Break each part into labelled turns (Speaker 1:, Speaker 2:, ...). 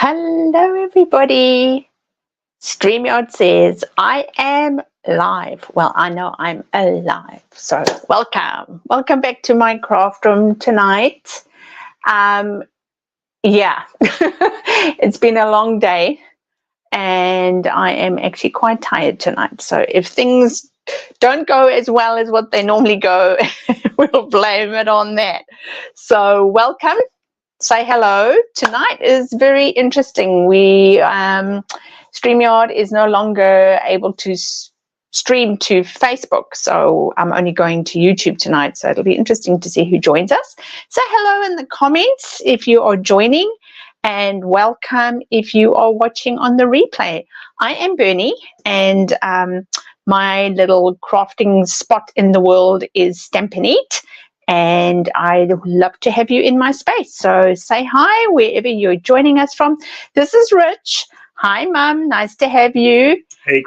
Speaker 1: Hello, everybody. StreamYard says, I am live. Well, I know I'm alive. So welcome. Welcome back to my craft room tonight. Yeah, it's been a long day and I am actually quite tired tonight. So if things don't go as well as what they normally go, we'll blame it on that. So welcome. Say hello. Tonight is very interesting. StreamYard is no longer able to stream to Facebook, so I'm only going to YouTube tonight. So it'll be interesting to see who joins us. Say hello in the comments if you are joining, and welcome if you are watching on the replay. I am Bernie, and my little crafting spot in the world is Stampin' Eat. And I'd love to have you in my space. So say hi wherever you're joining us from. This is Rich. Hi, Mum. Nice to have you.
Speaker 2: Hey.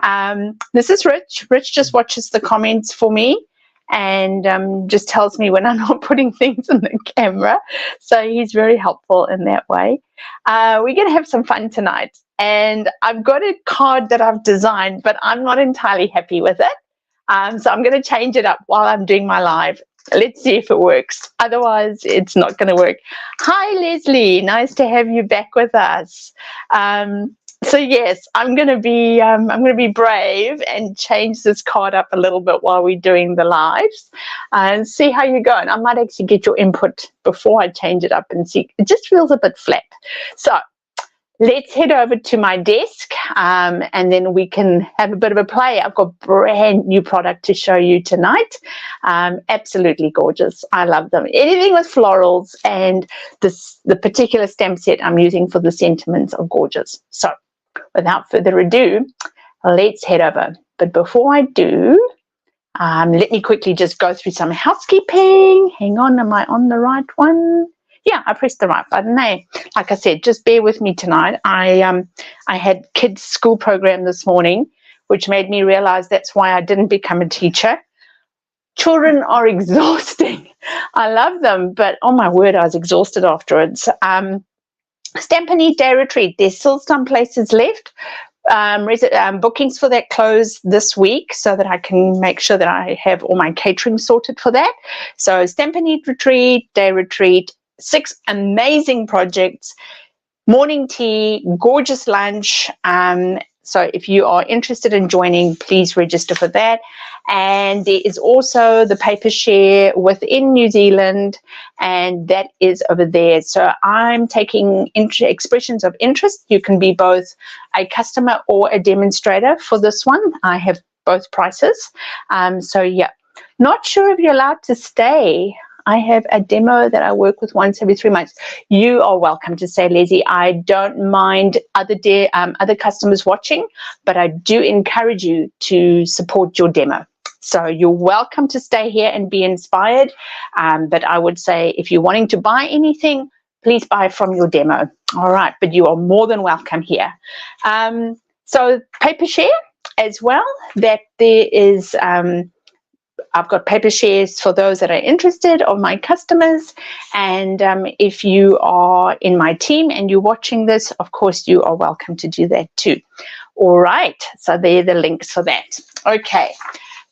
Speaker 1: This is Rich. Rich just watches the comments for me and just tells me when I'm not putting things in the camera. So he's very helpful in that way. We're going to have some fun tonight. And I've got a card that I've designed, but I'm not entirely happy with it. So I'm going to change it up while I'm doing my live. Let's see if it works. Otherwise, it's not going to work. Hi, Leslie. Nice to have you back with us. So yes, I'm going to be brave and change this card up a little bit while we're doing the lives and see how you're going. I might actually get your input before I change it up and see. It just feels a bit flat. So let's head over to my desk and then we can have a bit of a play. I've got brand new product to show you tonight. Absolutely gorgeous. I love them. Anything with florals, and the particular stamp set I'm using for the sentiments are gorgeous. So without further ado, let's head over. But before I do, let me quickly just go through some housekeeping. Hang on, am I on the right one? Yeah, I pressed the right button there. Like I said, just bear with me tonight. I had kids' school program this morning, which made me realize that's why I didn't become a teacher. Children are exhausting. I love them, but oh my word, I was exhausted afterwards. Stampin' Eat Day Retreat, there's still some places left. Bookings for that close this week so that I can make sure that I have all my catering sorted for that. So Stampin' Eat Retreat, Day Retreat, 6 amazing projects, morning tea, gorgeous lunch. So if you are interested in joining, please register for that. And there is also the paper share within New Zealand, and that is over there. So I'm taking expressions of interest. You can be both a customer or a demonstrator for this one. I have both prices. So yeah, not sure if you're allowed to stay. I have a demo that I work with once every 3 months. You are welcome to say, Leslie, I don't mind other customers watching, but I do encourage you to support your demo. So you're welcome to stay here and be inspired. But I would say if you're wanting to buy anything, please buy from your demo. All right, but you are more than welcome here. So paper share as well, that there is... I've got paper shares for those that are interested, of my customers. And if you are in my team and you're watching this, of course, you are welcome to do that too. All right, so there are the links for that. Okay,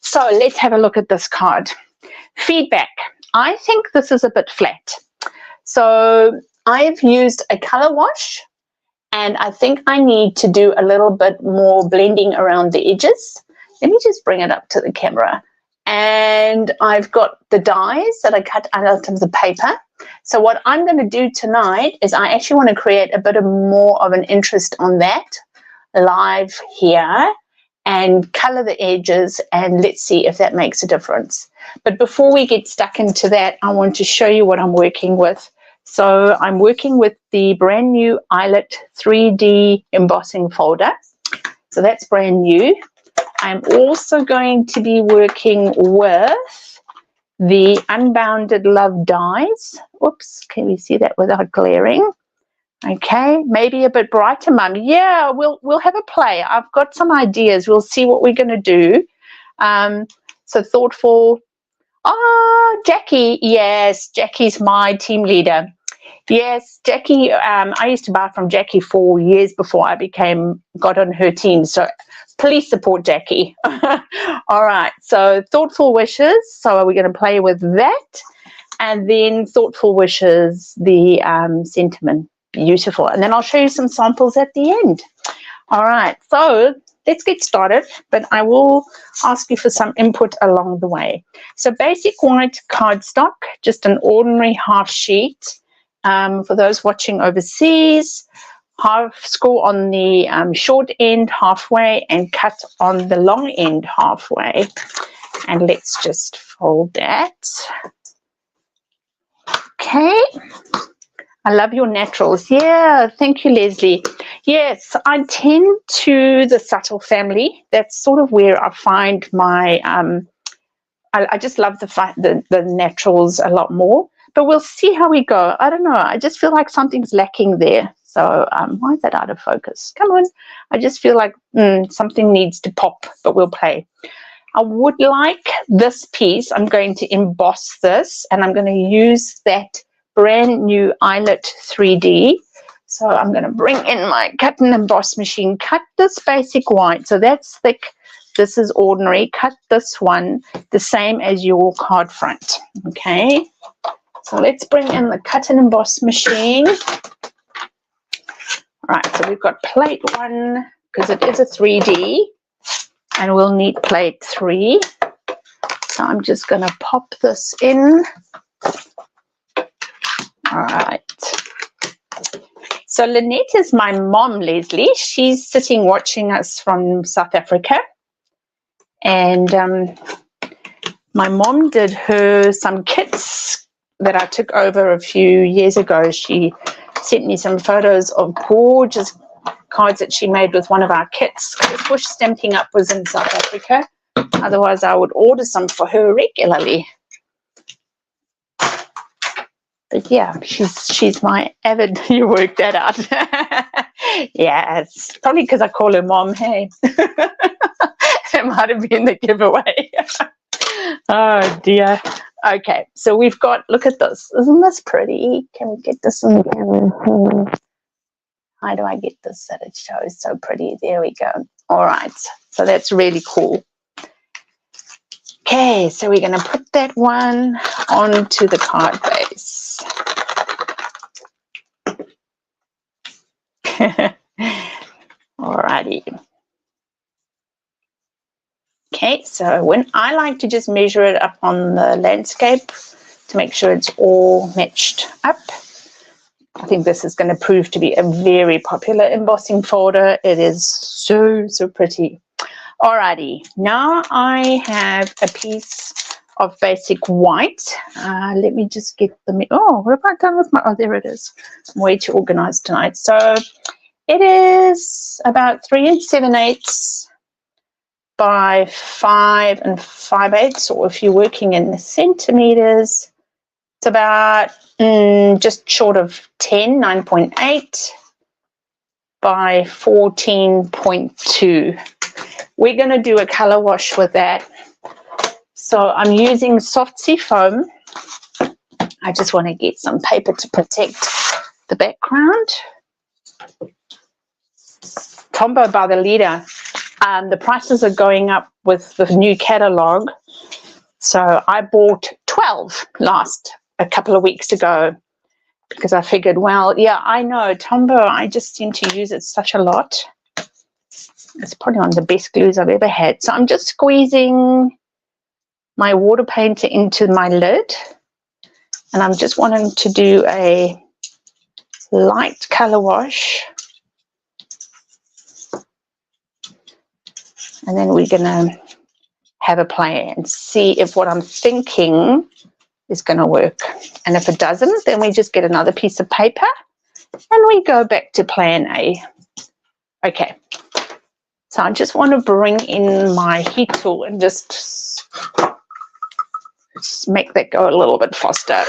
Speaker 1: so let's have a look at this card. Feedback. I think this is a bit flat. So I've used a color wash, and I think I need to do a little bit more blending around the edges. Let me just bring it up to the camera. And I've got the dies that I cut out of the paper. So what I'm going to do tonight is I actually want to create a bit of more of an interest on that live here and color the edges, and let's see if that makes a difference. But before we get stuck into that, I want to show you what I'm working with. So I'm working with the brand new Eyelet 3D embossing folder. So that's brand new. I'm also going to be working with the Unbounded Love dies. Oops, can you see that without glaring? Okay, maybe a bit brighter, Mum. Yeah, we'll have a play. I've got some ideas. We'll see what we're going to do. So thoughtful. Ah, Jackie. Yes, Jackie's my team leader. Yes, Jackie, I used to buy from Jackie for years before I got on her team. So please support Jackie. All right, so thoughtful wishes. So we're going to play with that. And then thoughtful wishes, the sentiment. Beautiful. And then I'll show you some samples at the end. All right, so let's get started, but I will ask you for some input along the way. So basic white cardstock, just an ordinary half sheet. For those watching overseas, half score on the short end halfway and cut on the long end halfway. And let's just fold that. Okay. I love your naturals. Yeah, thank you, Leslie. Yes, I tend to the subtle family. That's sort of where I find my, I just love the naturals a lot more. But we'll see how we go. I don't know. I just feel like something's lacking there. So why is that out of focus? Come on. I just feel like something needs to pop, but we'll play. I would like this piece. I'm going to emboss this, and I'm going to use that brand new Eyelet 3D. So I'm going to bring in my cut and emboss machine, cut this basic white. So that's thick. This is ordinary. Cut this one the same as your card front. Okay. So let's bring in the cut and emboss machine. All right. So we've got plate 1 because it is a 3D, and we'll need plate 3. So I'm just going to pop this in. All right. So Lynette is my mom, Leslie. She's sitting watching us from South Africa. And my mom did her some kits that I took over a few years ago. She sent me some photos of gorgeous cards that she made with one of our kits. Bush Stamping Up was in South Africa. Otherwise, I would order some for her regularly. But yeah, she's my avid. You worked that out. Yeah, it's probably because I call her mom. Hey, it might have been the giveaway. Oh dear. Okay, so we've got. Look at this. Isn't this pretty? Can we get this in camera? How do I get this that it shows so pretty? There we go. All right, so that's really cool. Okay, so we're going to put that one onto the card base. Alrighty. Okay, so when I like to just measure it up on the landscape to make sure it's all matched up. I think this is going to prove to be a very popular embossing folder. It is so pretty. Alrighty, now I have a piece of basic white. Let me just get the, oh, what have I done with my, oh, there it is. I'm way too organized tonight. So it is about 3 7/8 by 5 5/8, or if you're working in the centimeters, it's about just short of 10, 9.8 by 14.2. We're going to do a color wash with that. So I'm using soft sea foam. I just want to get some paper to protect the background. Tombow by the liter. The prices are going up with the new catalog. So I bought 12 a couple of weeks ago, because I figured, well, yeah, I know Tombow, I just seem to use it such a lot. It's probably one of the best glues I've ever had. So I'm just squeezing my water painter into my lid, and I'm just wanting to do a light color wash. And then we're going to have a play and see if what I'm thinking is going to work. And if it doesn't, then we just get another piece of paper and we go back to plan A. Okay. So I just want to bring in my heat tool and just make that go a little bit faster.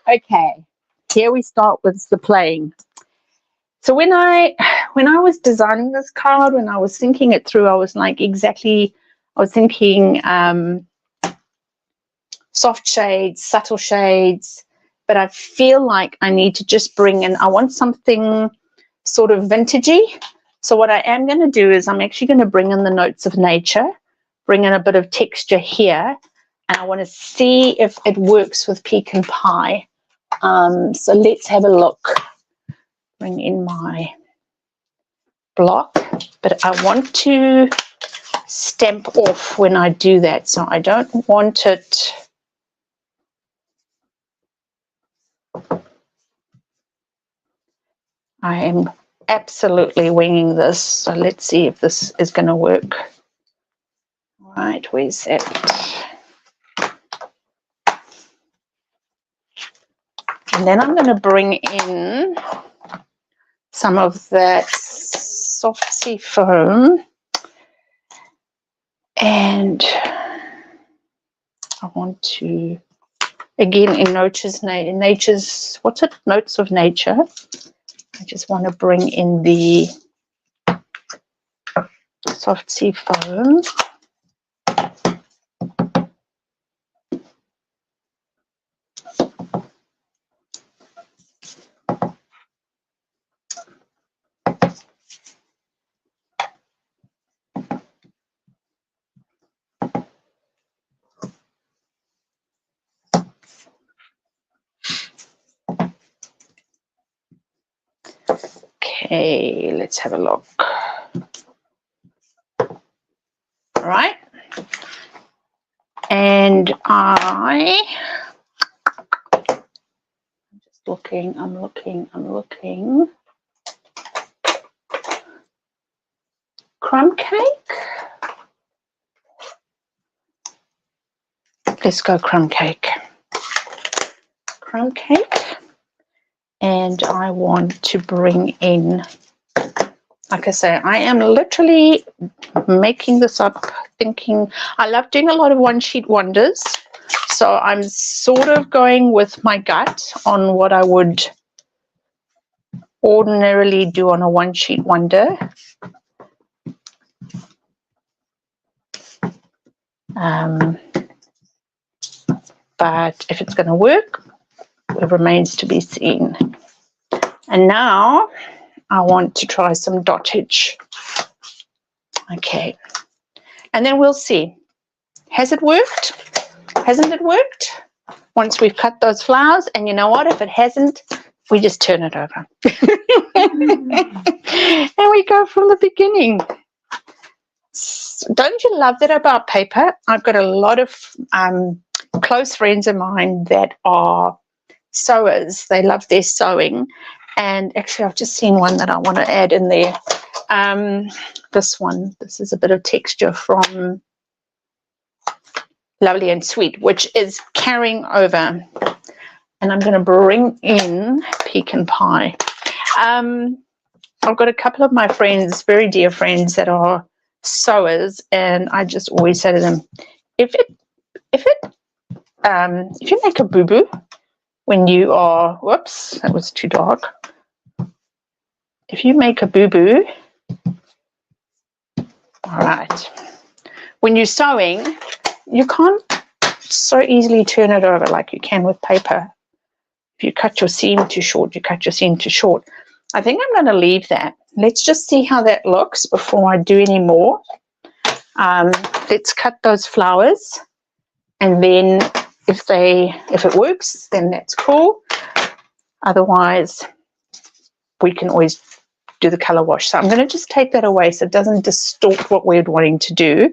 Speaker 1: Okay, here we start with the playing. So when when I was designing this card, when I was thinking it through, I was like I was thinking soft shades, subtle shades, but I feel like I need to just bring in, I want something sort of vintagey. So what I am going to do is I'm actually going to bring in the notes of nature, bring in a bit of texture here, and I want to see if it works with pecan pie. So let's have a look. Bring in my block, but I want to stamp off when I do that, so I don't want it I am absolutely winging this, so let's see if this is going to work. Right, where's that? And then I'm going to bring in some of that soft sea foam, and I want to, again, in nature's, what's it? Notes of nature. I just want to bring in the soft sea foam. Okay, let's have a look. All right. And I'm just looking, I'm looking. Crumb cake. Let's go crumb cake. Crumb cake. And I want to bring in, like I say, I am literally making this up, thinking, I love doing a lot of one-sheet wonders. So I'm sort of going with my gut on what I would ordinarily do on a one-sheet wonder. But if it's going to work, it remains to be seen. And now I want to try some dottage. Okay. And then we'll see. Has it worked? Hasn't it worked? Once we've cut those flowers, and you know what? If it hasn't, we just turn it over. And we go from the beginning. Don't you love that about paper? I've got a lot of close friends of mine that are sewers. They love their sewing. And actually, I've just seen one that I want to add in there. This one. This is a bit of texture from Lovely and Sweet, which is carrying over. And I'm going to bring in pecan pie. I've got a couple of my friends, very dear friends, that are sewers, and I just always say to them, if you make a boo-boo when you are, whoops, that was too dark. If you make a boo-boo, all right, when you're sewing, you can't so easily turn it over like you can with paper. If you cut your seam too short, you cut your seam too short. I think I'm going to leave that. Let's just see how that looks before I do any more. Let's cut those flowers, and then if it works, then that's cool. Otherwise, we can always do the color wash. So I'm going to just take that away so it doesn't distort what we're wanting to do.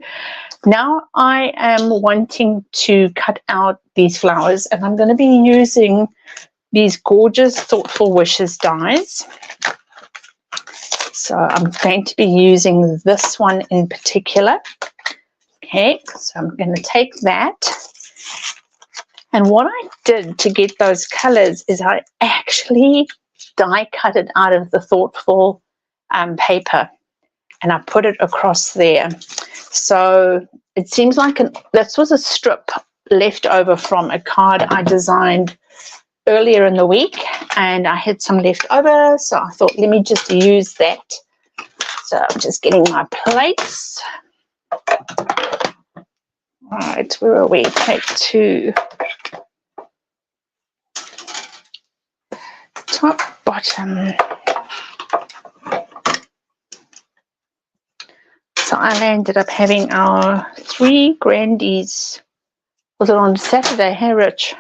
Speaker 1: Now I am wanting to cut out these flowers, and I'm going to be using these gorgeous Thoughtful Wishes dies. So I'm going to be using this one in particular. Okay, so I'm going to take that. And what I did to get those colors is I actually die cut it out of the Thoughtful paper, and I put it across there. So it seems like this was a strip left over from a card I designed earlier in the week, and I had some left over, so I thought, let me just use that So I'm just getting my plates. Right, where are we? Plate 2. Top, bottom. So I ended up having our 3 grandies. Was it on Saturday, hey Rich?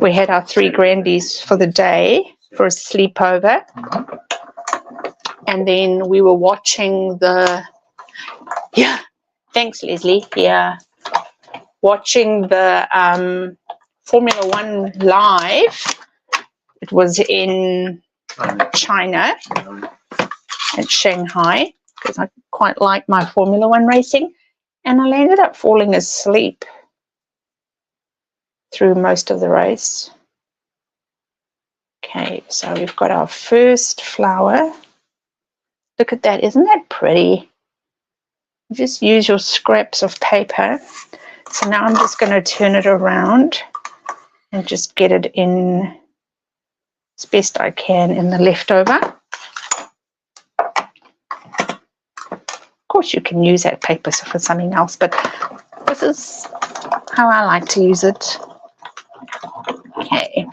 Speaker 1: We had our 3 grandies for the day for a sleepover. And then we were watching the, yeah, thanks Leslie, yeah, watching the Formula One live. It was in China, at Shanghai, because I quite like my Formula One racing. And I ended up falling asleep through most of the race. Okay, so we've got our first flower. Look at that, isn't that pretty? Just use your scraps of paper. So now I'm just going to turn it around and just get it in as best I can in the leftover. Of course you can use that paper for something else, but this is how I like to use it. Okay.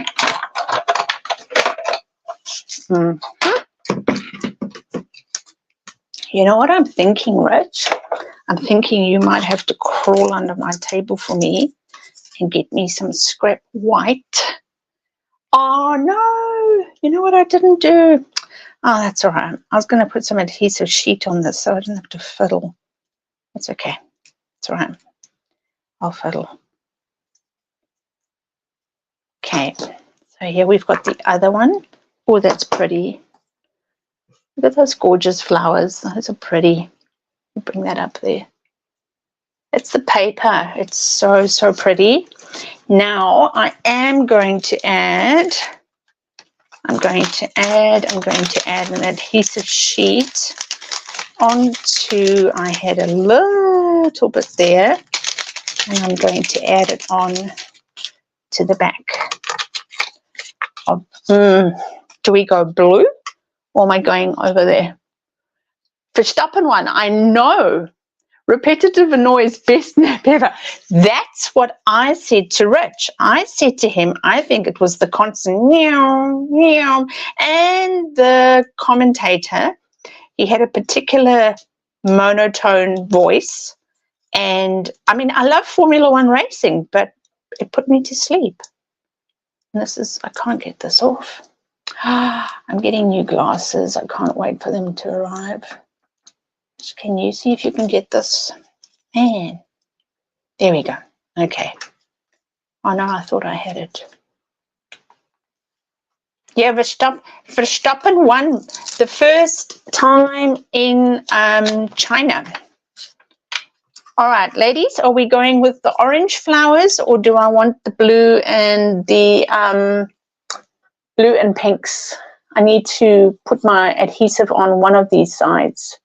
Speaker 1: You know what I'm thinking, Rich? I'm thinking you might have to crawl under my table for me and get me some scrap white. Oh no, you know what I didn't do? Oh, that's all right. I was going to put some adhesive sheet on this so I didn't have to fiddle. That's okay. It's all right. I'll fiddle. Okay, so here we've got the other one. Oh, that's pretty. Look at those gorgeous flowers. Those are pretty. Bring that up there. It's the paper. It's so, so pretty. Now I am going to add, I'm going to add an adhesive sheet onto, I had a little bit there, and I'm going to add it on to the back. Do we go blue, or am I going over there? Verstappen one, I know. Repetitive annoys, best nap ever. That's what I said to Rich. I said to him, I think it was the constant meow, meow. And the commentator, he had a particular monotone voice. And I mean, I love Formula One racing, but it put me to sleep. And this is, I can't get this off. I'm getting new glasses. I can't wait for them to arrive. Can you see if you can get this? Man, there we go. Okay. Oh no, I thought I had it. Yeah, Verstappen won the first time in China. All right, ladies, are we going with the orange flowers, or do I want the blue and the blue and pinks? I need to put my adhesive on one of these sides.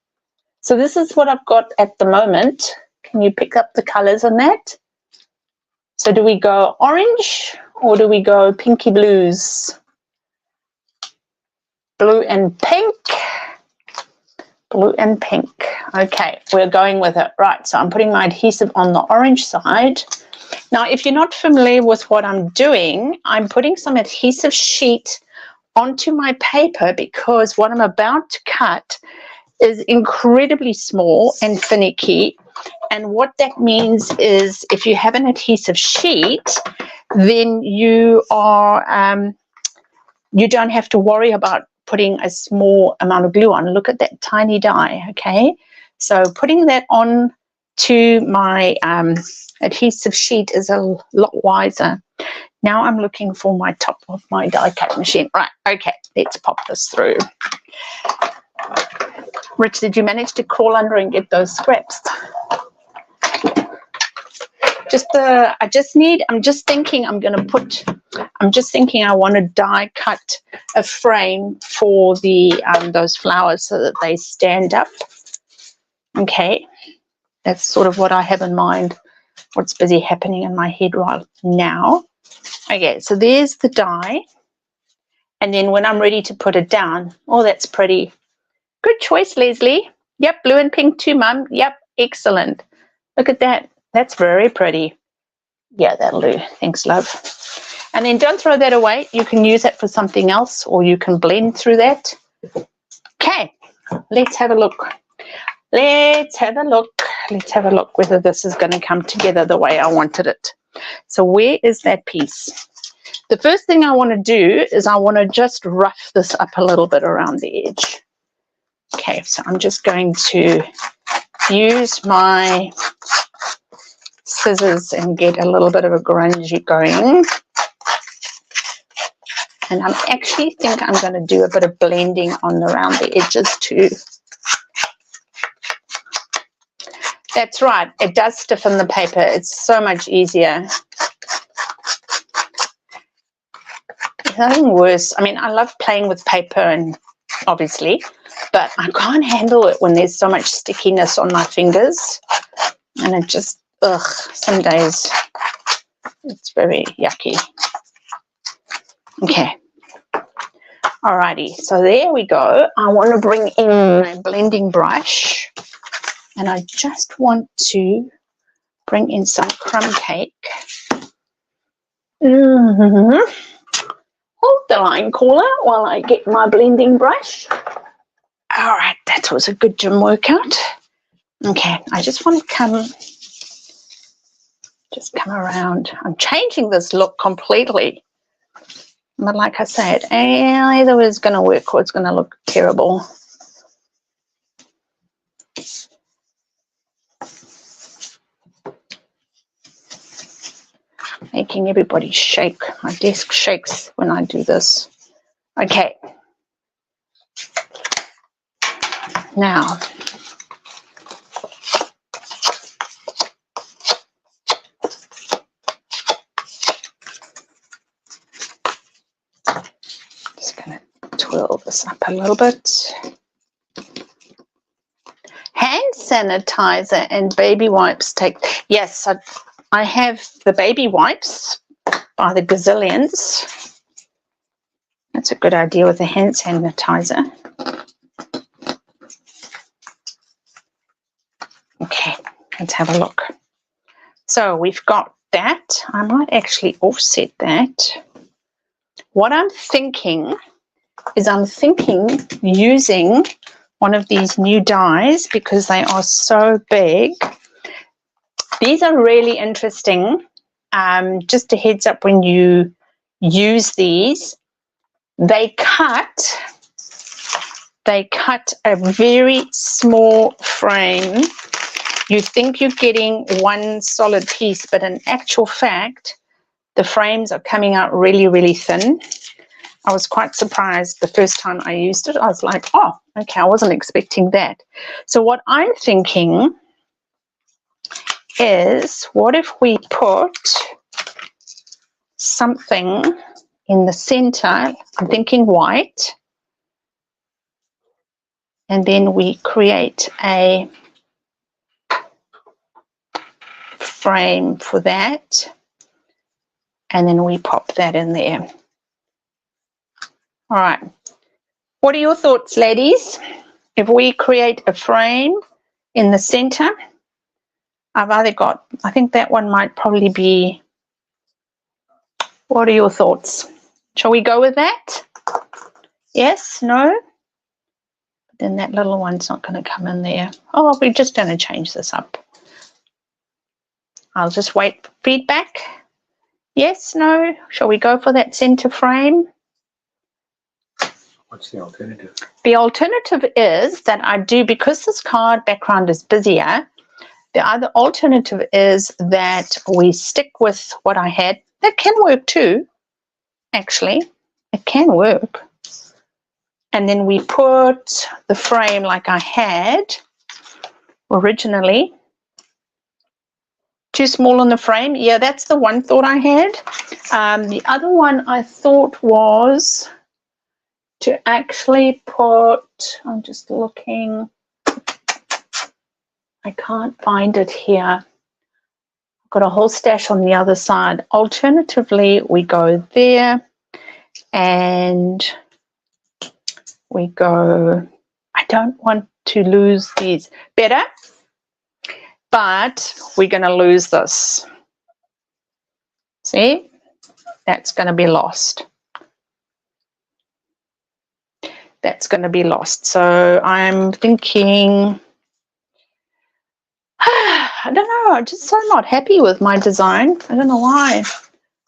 Speaker 1: So this is what I've got at the moment. Can you pick up the colors on that? So do we go orange or do we go pinky blues? Blue and pink. Blue and pink. Okay, we're going with it. Right, so I'm putting my adhesive on the orange side. Now, if you're not familiar with what I'm doing, I'm putting some adhesive sheet onto my paper because what I'm about to cut is incredibly small and finicky, and what that means is if you have an adhesive sheet, then you are you don't have to worry about putting a small amount of glue on. Look at that tiny die. Okay, so putting that on to my adhesive sheet is a lot wiser. Now I'm looking for my top of my die cut machine. Right, okay, let's pop this through. Rich, did you manage to crawl under and get those scraps? I'm just thinking I want to die cut a frame for the those flowers so that they stand up. Okay, that's sort of what I have in mind, what's busy happening in my head right now. Okay, so there's the die, and then when I'm ready to put it down, oh, that's pretty. Good choice, Leslie. Yep, blue and pink too, Mum. Yep, excellent. Look at that. That's very pretty. Yeah, that'll do. Thanks, love. And then don't throw that away. You can use it for something else, or you can blend through that. Okay, let's have a look. Let's have a look. Let's have a look whether this is going to come together the way I wanted it. So where is that piece? The first thing I want to do is I want to just rough this up a little bit around the edge. Okay, so I'm just going to use my scissors and get a little bit of a grunge going. And I actually think I'm going to do a bit of blending on around the edges too. That's right, it does stiffen the paper. It's so much easier. There's nothing worse. I mean, I love playing with paper, and obviously, but I can't handle it when there's so much stickiness on my fingers. And it just, ugh, some days it's very yucky. Okay. Alrighty, so there we go. I want to bring in my blending brush, and I just want to bring in some crumb cake. Hold the line, caller, while I get my blending brush. All right, that was a good gym workout. Okay, I just want to come around. I'm changing this look completely. But like I said, either it's going to work or it's going to look terrible. Making everybody shake. My desk shakes when I do this. Okay. Now, just going to twirl this up a little bit. Hand sanitizer and baby wipes take, yes, I have the baby wipes by the gazillions. That's a good idea with the hand sanitizer. Okay, let's have a look. So we've got that. I might actually offset that. What I'm thinking is using one of these new dies because they are so big. These are really interesting. Just a heads up when you use these, they cut a very small frame. You think you're getting one solid piece, but in actual fact, the frames are coming out really, really thin. I was quite surprised the first time I used it. I was like, oh, okay, I wasn't expecting that. So what I'm thinking is, what if we put something in the center? I'm thinking white. And then we create a frame for that. And then we pop that in there. All right. What are your thoughts, ladies? If we create a frame in the center, I've either got, I think that one might probably be, what are your thoughts? Shall we go with that? Yes, no? Then that little one's not going to come in there. Oh, we're just going to change this up. I'll just wait for feedback. Yes, no? Shall we go for that center frame?
Speaker 2: What's the alternative?
Speaker 1: The alternative is that I do, because this card background is busier, the other alternative is that we stick with what I had. That can work too, actually. It can work. And then we put the frame like I had originally. Too small on the frame. Yeah, that's the one thought I had. The other one I thought was to actually put, I'm just looking, I can't find it here. I've got a whole stash on the other side. Alternatively, we go there and we go, I don't want to lose these. Better, but we're going to lose this. See, that's going to be lost. That's going to be lost. So I'm thinking, I don't know, I'm just so not happy with my design. I don't know why.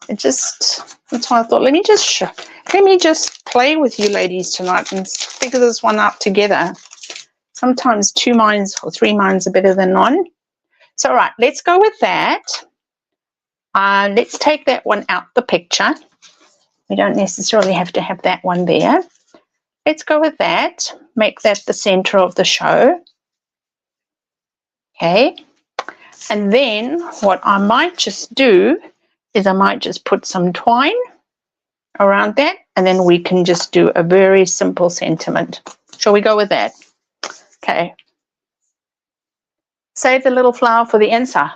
Speaker 1: It just, that's why I thought, let me just play with you ladies tonight and figure this one out together. Sometimes 2 minds or 3 minds are better than none. So, all right, let's go with that. Let's take that one out the picture. We don't necessarily have to have that one there. Let's go with that. Make that the center of the show. Okay. And then what I might just do is I might just put some twine around that, and then we can just do a very simple sentiment. Shall we go with that? Okay. Save the little flower for the answer.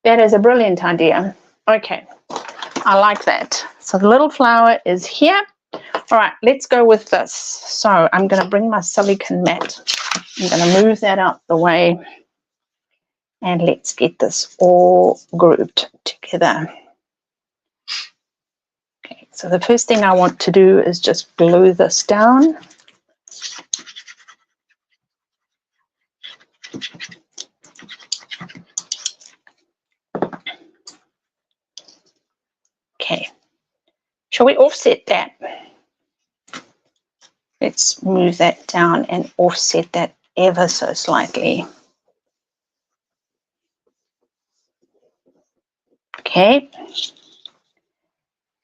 Speaker 1: That is a brilliant idea. Okay, I like that. So the little flower is here. All right, let's go with this. So I'm going to bring my silicone mat. I'm going to move that out the way. And let's get this all grouped together. Okay, so the first thing I want to do is just glue this down. Okay, shall we offset that? Let's move that down and offset that ever so slightly. Okay,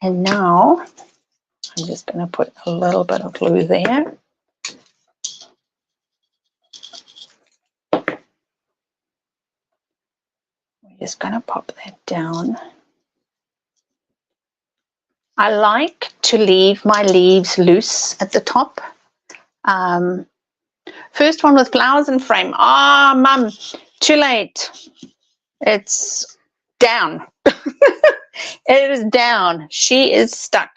Speaker 1: and now I'm just going to put a little bit of glue there. We're just going to pop that down. I like to leave my leaves loose at the top. First one with flowers and frame. Ah, Mum, too late. It's down. It is down. She is stuck.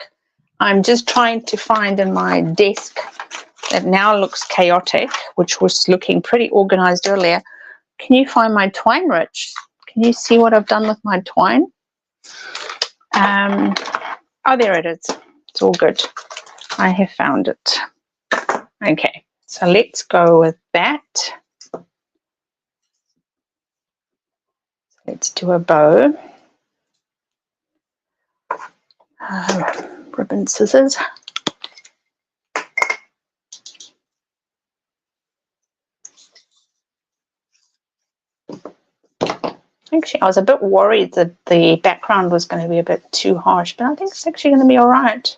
Speaker 1: I'm just trying to find in my desk that now looks chaotic, which was looking pretty organized earlier. Can you find my twine, Rich? Can you see what I've done with my twine? Oh, there it is. It's all good. I have found it. Okay, so let's go with that. Let's do a bow. Ribbon, scissors. Actually, I was a bit worried that the background was going to be a bit too harsh, but I think it's actually going to be all right.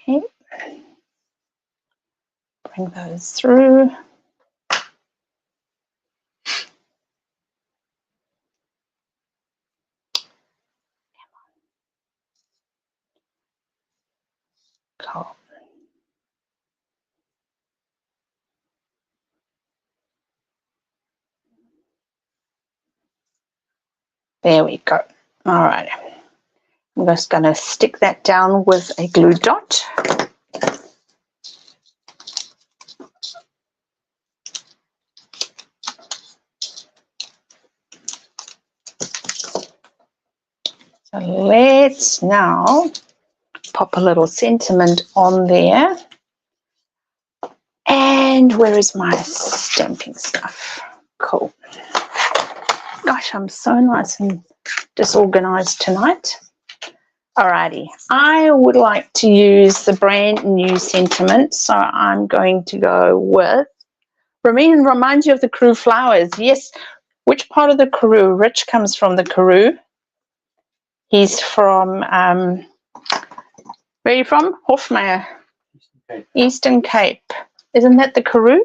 Speaker 1: Okay. Bring those through. Cool. There we go. All right. I'm just going to stick that down with a glue dot. So let's now pop a little sentiment on there. And where is my stamping stuff? Cool. Gosh, I'm so nice and disorganized tonight. Alrighty, I would like to use the brand new sentiment, so I'm going to go with Ramin. Reminds you of the Karoo flowers. Yes. Which part of the Karoo? Rich comes from the Karoo. He's from where are you from? Hofmeyr, Eastern Cape. Isn't that the Karoo?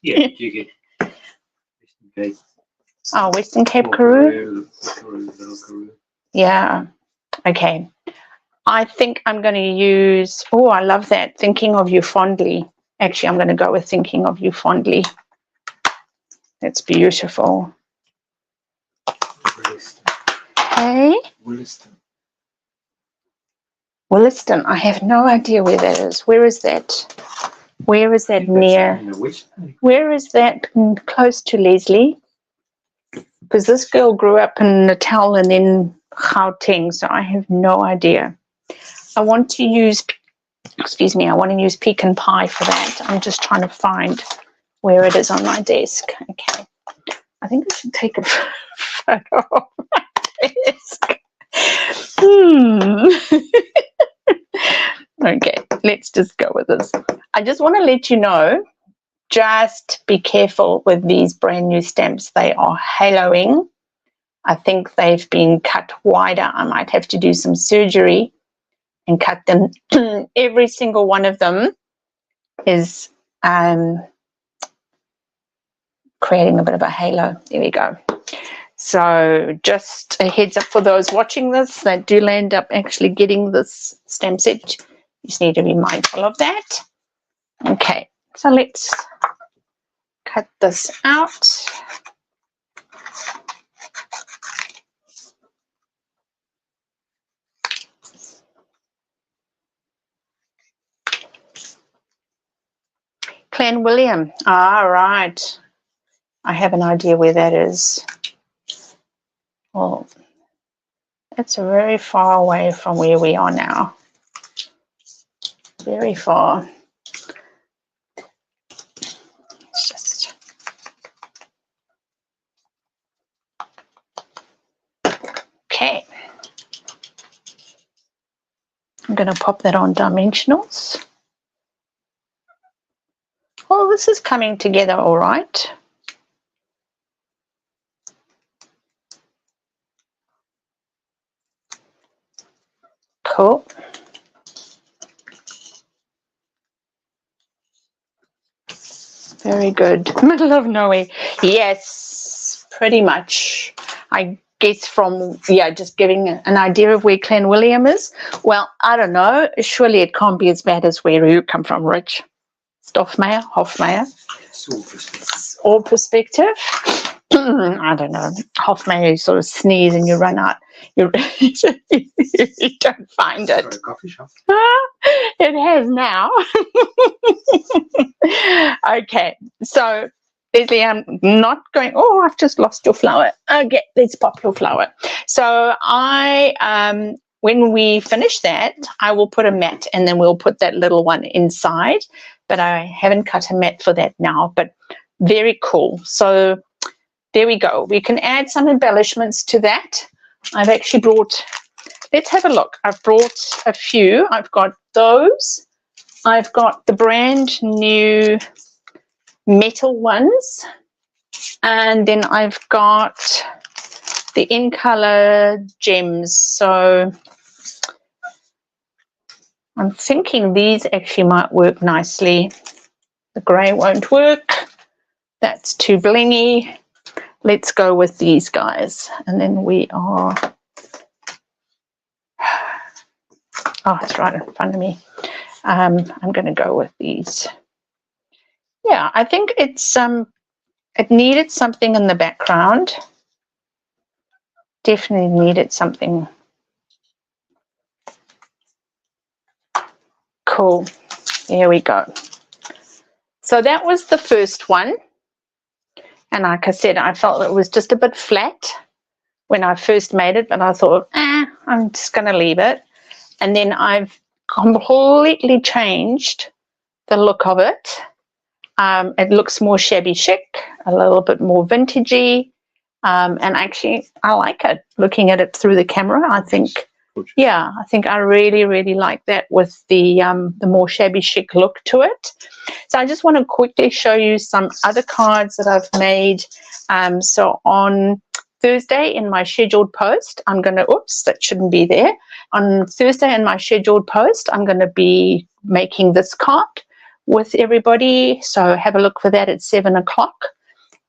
Speaker 2: Yeah, you get Western Cape.
Speaker 1: Oh, Western Cape Karoo.
Speaker 2: Karoo.
Speaker 1: Yeah. Okay. I think I'm going to use. Oh, I love that. Thinking of you fondly. Actually, I'm going to go with Thinking of You Fondly. That's beautiful.
Speaker 2: Williston.
Speaker 1: Hey.
Speaker 2: Williston.
Speaker 1: Williston. I have no idea where that is. Where is that? Where is that near? Where is that close to Leslie? Because this girl grew up in Natal and then Gauteng, so I have no idea. I want to use, excuse me, I want to use Pecan Pie for that. I'm just trying to find where it is on my desk. Okay. I think I should take a photo of my desk. Okay, let's just go with this. I just want to let you know, just be careful with these brand new stamps. They are haloing. I think they've been cut wider. I might have to do some surgery and cut them. Every single one of them is creating a bit of a halo. There we go. So just a heads up for those watching this that do end up actually getting this stamp set. You just need to be mindful of that. Okay, so let's cut this out. Clanwilliam. All right. I have an idea where that is. Well, it's very far away from where we are now. Very far. It's just... Okay. I'm going to pop that on dimensionals. Well, this is coming together all right. Cool. Very good. Middle of nowhere. Yes, pretty much. I guess from, yeah, just giving an idea of where Clanwilliam is. Well, I don't know. Surely it can't be as bad as where you come from, Rich. Stoffmeyer, Hofmeyer.
Speaker 2: It's
Speaker 1: All perspective. I don't know. Hofmeyer, you sort of sneeze and you run out. You don't find it.
Speaker 2: a coffee shop.
Speaker 1: It has now. Okay, so Leslie, I'm not going. Oh, I've just lost your flower. Okay, let's pop your flower. So when we finish that, I will put a mat and then we'll put that little one inside. But I haven't cut a mat for that now. But very cool. So there we go. We can add some embellishments to that. I've actually brought, let's have a look. I've brought a few. I've got those. I've got the brand new metal ones. And then I've got the in color gems. So I'm thinking these actually might work nicely. The grey won't work. That's too blingy. Let's go with these guys. And then we are, oh, it's right in front of me. I'm going to go with these. Yeah, I think it's it needed something in the background. Definitely needed something. Cool. There we go. So that was the first one. And like I said, I felt it was just a bit flat when I first made it, but I thought, I'm just going to leave it. And then I've completely changed the look of it. It looks more shabby chic, a little bit more vintagey. And actually, I like it. Looking at it through the camera, I think, yeah, I think I really, really like that with the more shabby chic look to it. So I just want to quickly show you some other cards that I've made. So on Thursday in my scheduled post, I'm going to, oops, that shouldn't be there. On Thursday in my scheduled post, I'm going to be making this card with everybody. So have a look for that at 7 o'clock.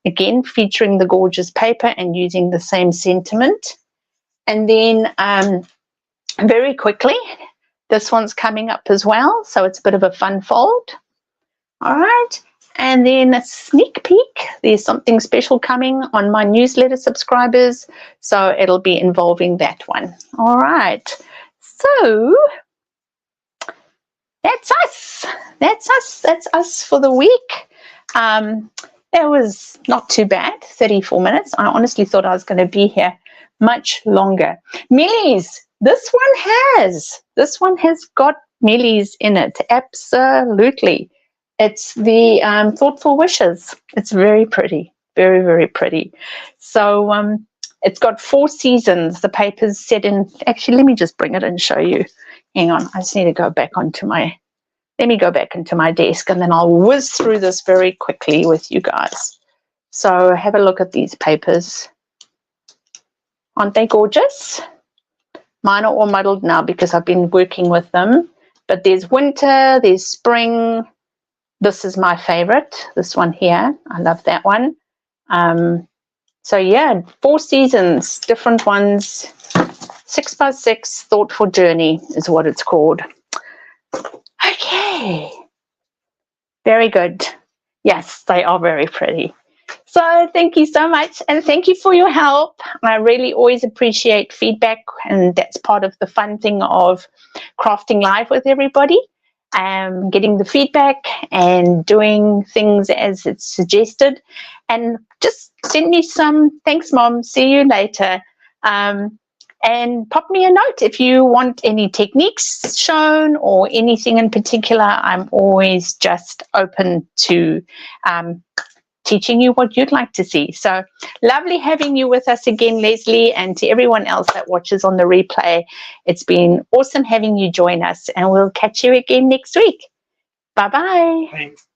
Speaker 1: Again, featuring the gorgeous paper and using the same sentiment. And then very quickly, this one's coming up as well. So it's a bit of a fun fold. All right. And then a sneak peek. There's something special coming on my newsletter subscribers. So it'll be involving that one. All right. So that's us. That's us. That's us for the week. That was not too bad, 34 minutes. I honestly thought I was going to be here much longer. Mealies, this one has got mealies in it, absolutely. It's the Thoughtful Wishes. It's very pretty, very, very pretty. So it's got 4 seasons. The paper's set in, actually, let me just bring it and show you. Hang on, I just need to go back onto my, let me go back into my desk and then I'll whiz through this very quickly with you guys. So have a look at these papers. Aren't they gorgeous? Mine are all muddled now because I've been working with them. But there's winter, there's spring. This is my favorite, this one here. I love that one. So yeah, 4 seasons, different ones. 6x6 Thoughtful Journey is what it's called. Okay, very good. Yes, they are very pretty. So thank you so much, and thank you for your help. I really always appreciate feedback, and that's part of the fun thing of crafting live with everybody. Getting the feedback and doing things as it's suggested, and just send me some thanks, Mom, see you later, and pop me a note if you want any techniques shown or anything in particular. I'm always just open to teaching you what you'd like to see. So lovely having you with us again, Leslie, and to everyone else that watches on the replay. It's been awesome having you join us, and we'll catch you again next week. Bye-bye.
Speaker 2: Thanks.